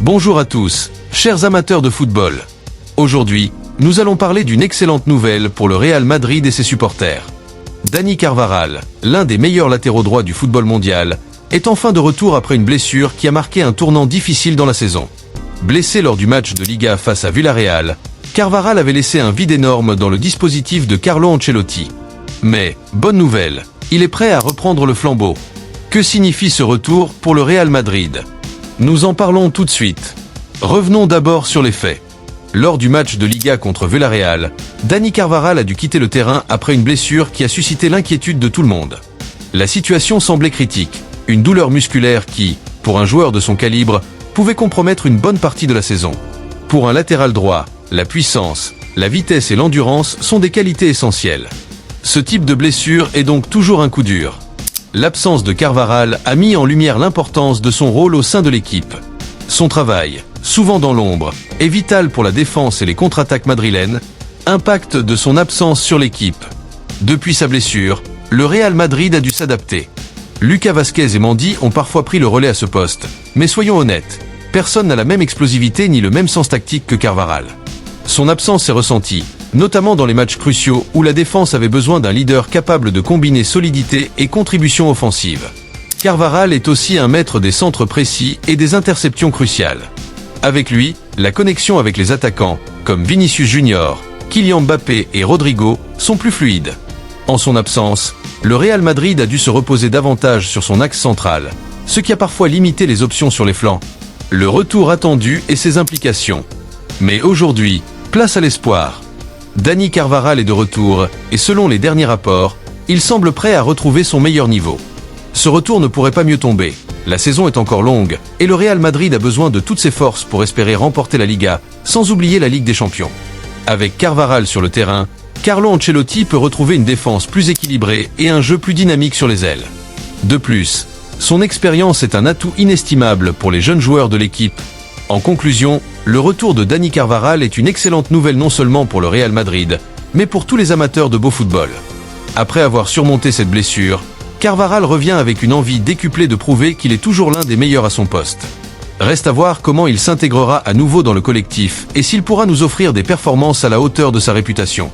Bonjour à tous, chers amateurs de football. Aujourd'hui, nous allons parler d'une excellente nouvelle pour le Real Madrid et ses supporters. Dani Carvajal, l'un des meilleurs latéraux droits du football mondial, est enfin de retour après une blessure qui a marqué un tournant difficile dans la saison. Blessé lors du match de Liga face à Villarreal, Carvajal avait laissé un vide énorme dans le dispositif de Carlo Ancelotti. Mais, bonne nouvelle, il est prêt à reprendre le flambeau. Que signifie ce retour pour le Real Madrid? Nous en parlons tout de suite. Revenons d'abord sur les faits. Lors du match de Liga contre Villarreal, Dani Carvajal a dû quitter le terrain après une blessure qui a suscité l'inquiétude de tout le monde. La situation semblait critique, une douleur musculaire qui, pour un joueur de son calibre, pouvait compromettre une bonne partie de la saison. Pour un latéral droit, la puissance, la vitesse et l'endurance sont des qualités essentielles. Ce type de blessure est donc toujours un coup dur. L'absence de Carvajal a mis en lumière l'importance de son rôle au sein de l'équipe. Son travail, souvent dans l'ombre, est vital pour la défense et les contre-attaques madrilènes. Impact de son absence sur l'équipe. Depuis sa blessure, le Real Madrid a dû s'adapter. Lucas Vázquez et Mendy ont parfois pris le relais à ce poste, mais soyons honnêtes, personne n'a la même explosivité ni le même sens tactique que Carvajal. Son absence est ressentie, notamment dans les matchs cruciaux où la défense avait besoin d'un leader capable de combiner solidité et contribution offensive. Carvajal est aussi un maître des centres précis et des interceptions cruciales. Avec lui, la connexion avec les attaquants, comme Vinicius Junior, Kylian Mbappé et Rodrigo, sont plus fluides. En son absence, le Real Madrid a dû se reposer davantage sur son axe central, ce qui a parfois limité les options sur les flancs. Le retour attendu et ses implications. Mais aujourd'hui, place à l'espoir. Dani Carvajal est de retour, et selon les derniers rapports, il semble prêt à retrouver son meilleur niveau. Ce retour ne pourrait pas mieux tomber. La saison est encore longue, et le Real Madrid a besoin de toutes ses forces pour espérer remporter la Liga, sans oublier la Ligue des Champions. Avec Carvajal sur le terrain, Carlo Ancelotti peut retrouver une défense plus équilibrée et un jeu plus dynamique sur les ailes. De plus, son expérience est un atout inestimable pour les jeunes joueurs de l'équipe. En conclusion, le retour de Dani Carvajal est une excellente nouvelle non seulement pour le Real Madrid, mais pour tous les amateurs de beau football. Après avoir surmonté cette blessure, Carvajal revient avec une envie décuplée de prouver qu'il est toujours l'un des meilleurs à son poste. Reste à voir comment il s'intégrera à nouveau dans le collectif et s'il pourra nous offrir des performances à la hauteur de sa réputation.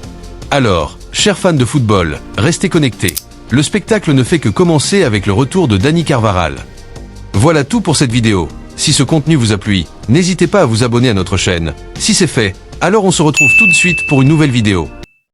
Alors, chers fans de football, restez connectés. Le spectacle ne fait que commencer avec le retour de Dani Carvajal. Voilà tout pour cette vidéo. Si ce contenu vous a plu, n'hésitez pas à vous abonner à notre chaîne. Si c'est fait, alors on se retrouve tout de suite pour une nouvelle vidéo.